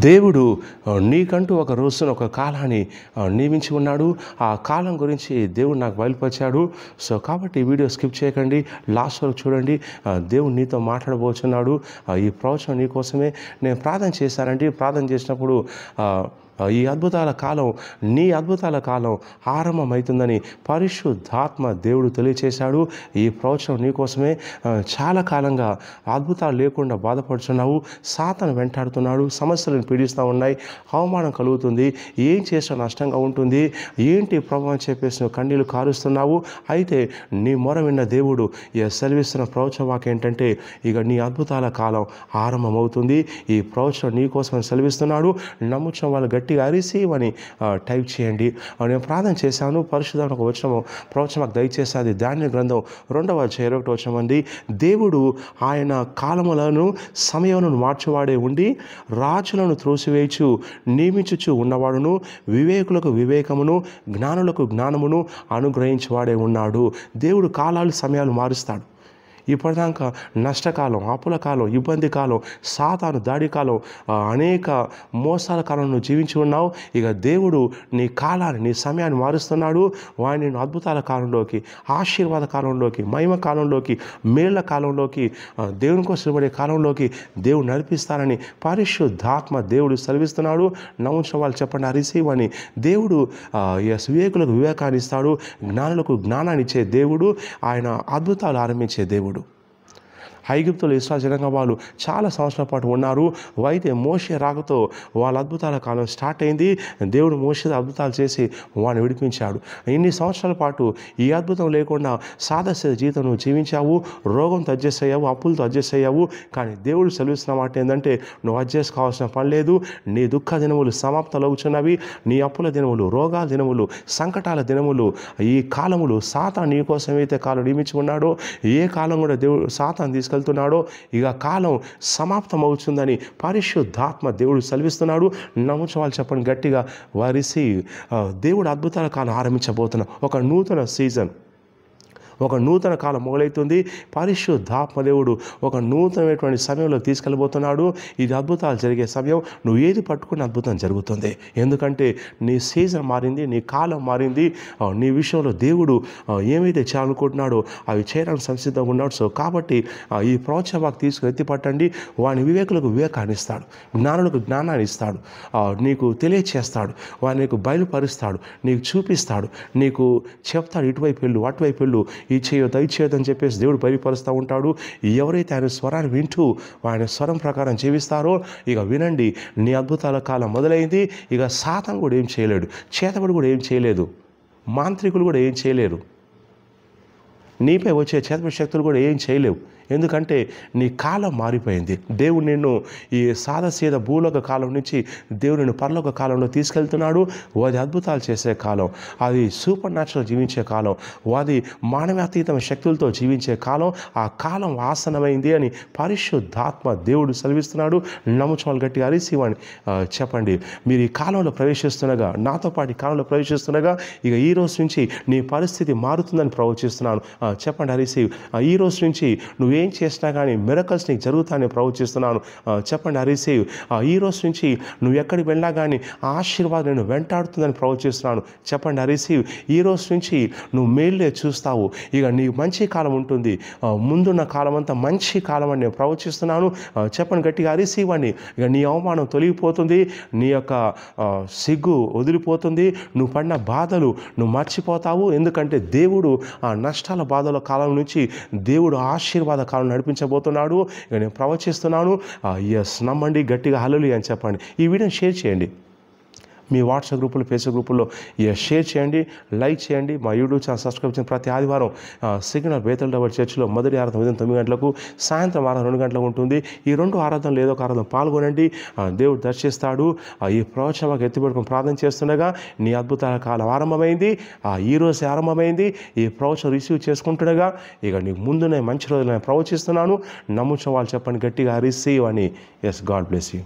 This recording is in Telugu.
దేవుడు నీకంటూ ఒక రోజున ఒక కాలాన్ని నియమించి ఉన్నాడు. ఆ కాలం గురించి దేవుడు నాకు బయలుపరిచాడు. సో కాబట్టి ఈ వీడియో స్కిప్ చేయకండి, లాస్ట్ వరకు చూడండి. దేవుడు నీతో మాట్లాడబోతున్నాడు. ఈ ప్రవచనం నీ కోసమే. నేను ప్రార్థన చేశానండి. ప్రార్థన చేసినప్పుడు ఈ అద్భుతాల కాలం, నీ అద్భుతాల కాలం ఆరంభమవుతుందని పరిశుద్ధాత్మ దేవుడు తెలియచేశాడు. ఈ ప్రవచనం నీకోసమే. చాలా కాలంగా అద్భుతాలు లేకుండా బాధపడుతున్నావు, సాతాను వెంటాడుతున్నాడు, సమస్యలను పీడిస్తూ ఉన్నాయి, అవమానం కలుగుతుంది, ఏం చేసినా నష్టంగా ఉంటుంది, ఏంటి ప్రభు అని చెప్పేసి నువ్వు కన్నీళ్ళు కారుస్తున్నావు. అయితే నీ మొర విన్న దేవుడు సెలవిస్తున్న ప్రవచన వాక్యం ఏంటంటే, ఇక నీ అద్భుతాల కాలం ఆరంభమవుతుంది. ఈ ప్రవచనం నీకోసం సెలవిస్తున్నాడు. నమ్ముచిన వాళ్ళు గట్టిగా రిసీవ్ అని టైప్ చేయండి. నేను ప్రార్థన చేశాను. పరిశుద్ధమైన ఒక వచనము ప్రవచనం మాకు దయచేసి దానియేలు గ్రంథం 2:21 అంది. దేవుడు ఆయన కాలములను సమయములను మార్చువాడే ఉండి రాజులను త్రోసివేయచు నియమించుచు ఉన్నవాడును, వివేకులకు వివేకమును జ్ఞానులకు జ్ఞానమును అనుగ్రహించువాడే ఉన్నాడు. దేవుడు కాలాలు సమయాలు మారుస్తాడు. ఇప్పటిదాకా నష్టకాలం, అప్పుల కాలం, ఇబ్బంది కాలం, సాతాను దాడి కాలం, అనేక మోసాల కాలం నువ్వు జీవించి ఉన్నావు. ఇక దేవుడు నీ కాలాన్ని, నీ సమయాన్ని మారుస్తున్నాడు. వాడిని నేను అద్భుతాల కాలంలోకి, ఆశీర్వాద కాలంలోకి, మహిమ కాలంలోకి, మేళ్ల కాలంలోకి, దేవుని కోసం పడే కాలంలోకి దేవుడు నడిపిస్తానని పరిశుద్ధాత్మ దేవుడు సెలవిస్తున్నాడు. నమ్ముచిన వాళ్ళు చెప్పండి రిసీవ్ అని. దేవుడు వివేకులకు వివేకాన్ని ఇస్తాడు, జ్ఞానులకు జ్ఞానాన్ని ఇచ్చే దేవుడు, ఆయన అద్భుతాలు ఆరంభించే దేవుడు. ఐగుప్తులో ఇశ్రాయేలు జనాంగం వాళ్ళు చాలా సంవత్సరాల పాటు ఉన్నారు. అయితే మోషే రాకతో వాళ్ళ అద్భుతాల కాలం స్టార్ట్ అయింది. దేవుడు మోషే అద్భుతాలు చేసి వాడిని విడిపించాడు. ఇన్ని సంవత్సరాల పాటు ఈ అద్భుతం లేకుండా సాదాసీద జీవితం నువ్వు జీవించావు, రోగంతో అడ్జస్ట్ అయ్యావు, అప్పులతో అడ్జస్ట్ అయ్యావు. కానీ దేవుడు సెలవిస్తున్న మాట ఏంటంటే, నువ్వు అడ్జస్ట్ కావాల్సిన పని లేదు. నీ దుఃఖ దినములు సమాప్తమవుతున్నవి. నీ అప్పుల దినములు, రోగాల దినములు, సంకటాల దినములు, ఈ కాలములు సాతాను నీ కోసం అయితే కాలం నియమించి ఉన్నాడో, ఏ కాలం కూడా దేవుడు సాతాను తీసుకెళ్తున్నాడో, ఇక కాలం సమాప్తం అవుతుందని పరిశుద్ధాత్మ దేవుడు సెలవిస్తున్నాడు. నమ్ముచిన వాళ్ళు చెప్పండి గట్టిగా వారిసి. దేవుడు అద్భుతాల కాలం ఆరంభించబోతున్న ఒక నూతన సీజన్, ఒక నూతన కాలం మొదలవుతుంది. పరిశుద్ధాత్మ దేవుడు ఒక నూతనమైనటువంటి సమయంలో తీసుకెళ్ళబోతున్నాడు. ఇది అద్భుతాలు జరిగే సమయం. నువ్వు ఏది పట్టుకున్న అద్భుతం జరుగుతుంది. ఎందుకంటే నీ సీజన్ మారింది, నీ కాలం మారింది. నీ విషయంలో దేవుడు ఏమైతే చేయాలనుకుంటున్నాడో అవి చేయడానికి సంసిద్ధంగా ఉన్నాడు. సో కాబట్టి ఈ ప్రవచన వాక్కు తీసుకుని ఎత్తి పట్టండి. వాని వివేకులకు వివేకాన్ని ఇస్తాడు, జ్ఞానులకు జ్ఞానాన్ని ఇస్తాడు, నీకు తెలియచేస్తాడు, వాని నీకు బయలుపరుస్తాడు, నీకు చూపిస్తాడు, నీకు చెప్తాడు, ఇటువైపు వెళ్ళు, అటువైపు వెళ్ళు, ఈ చేయొద్దు, అది చేయొద్దు అని చెప్పేసి దేవుడు బయలుపరుస్తూ ఉంటాడు. ఎవరైతే ఆయన స్వరాన్ని వింటూ ఆయన స్వరం ప్రకారం జీవిస్తారో, ఇక వినండి, నీ అద్భుతాల కాలం మొదలైంది. ఇక సాతాను కూడా ఏం చేయలేడు, చేతబడి కూడా ఏం చేయలేదు, మాంత్రికులు కూడా ఏం చేయలేరు, నీపై వచ్చే చేతబడి శక్తులు కూడా ఏం చేయలేవు. ఎందుకంటే నీ కాలం మారిపోయింది. దేవుడు నిన్ను ఈ సాదాసీద భూలోక కాలం నుంచి దేవుడు నిన్ను పరలోక కాలంలో తీసుకెళ్తున్నాడు. అది అద్భుతాలు చేసే కాలం, అది సూపర్ న్యాచురల్ జీవించే కాలం, అది మానవాతీతమైన శక్తులతో జీవించే కాలం. ఆ కాలం ఆసనమైంది అని పరిశుద్ధాత్మ దేవుడు సెలవిస్తున్నాడు. నమ్ముకోవాలి గట్టిగా అరిసివని చెప్పండి. మీరు ఈ కాలంలో ప్రవేశిస్తుండగా, నాతో పాటు ఈ కాలంలో ప్రవేశిస్తుండగా, ఇక ఈ రోజు నుంచి నీ పరిస్థితి మారుతుందని ప్రవచిస్తున్నాను. చెప్పండి అరిసి. ఈ రోజు నుంచి నువ్వేం చేసినా కానీ మిరకల్స్ నీకు జరుగుతాయని ప్రవచిస్తున్నాను. చెప్పండి రిసీవ్. ఈ రోజు నుంచి నువ్వు ఎక్కడికి వెళ్ళినా కానీ ఆశీర్వాదం నేను వెంటాడుతుందని ప్రవచిస్తున్నాను. చెప్పండి రిసీవ్. ఈ రోజు నుంచి నువ్వు మేళ్ళే చూస్తావు. ఇక నీ మంచి కాలం ఉంటుంది. ముందున్న కాలం అంతా మంచి కాలం అని నేను ప్రవచిస్తున్నాను. చెప్పండి గట్టిగా రిసీవ్ అని. ఇక నీ అవమానం తొలగిపోతుంది, నీ యొక్క సిగ్గు వదిలిపోతుంది, నువ్వు పడిన బాధలు నువ్వు మర్చిపోతావు. ఎందుకంటే దేవుడు ఆ నష్టాల బాధల కాలం నుంచి దేవుడు ఆశీర్వాద కాలం నడిపించబోతున్నాడు. ఇక నేను ప్రవచిస్తున్నాను. నమ్మండి, గట్టిగా హల్లెలూయా అని చెప్పండి. ఈ వీడియోని షేర్ చేయండి. మీ వాట్సాప్ గ్రూపులు, ఫేస్బుక్ గ్రూపుల్లో షేర్ చేయండి, లైక్ చేయండి. మా యూట్యూబ్ ఛానల్ సబ్స్క్రైబ్ చేయండి. ప్రతి ఆదివారం సిగ్నల్ బేతల్ డబల్ చర్చిలో మొదటి ఆరాధన ఉదయం 9 గంటలకు, సాయంత్రం ఆరాధన 2 గంటలకు ఉంటుంది. ఈ 2 ఆరాధనలు ఏదో ఒక ఆరాధన పాల్గొనండి. దేవుడు దర్శిస్తాడు. ఈ ప్రవచనకు ఎత్తిపడుకుని ప్రార్థన చేస్తుండగా నీ అద్భుతాల కాలం ఆరంభమైంది. ఈ రోజు ఆరంభమైంది. ఈ ప్రవచనం రిసీవ్ చేసుకుంటుండగా ఇక నీకు ముందునే మంచి రోజులు నేను ప్రవచిస్తున్నాను. నమ్ముచిన వాళ్ళు చెప్పండి గట్టిగా రిసీవ్ అని. Yes, God bless you.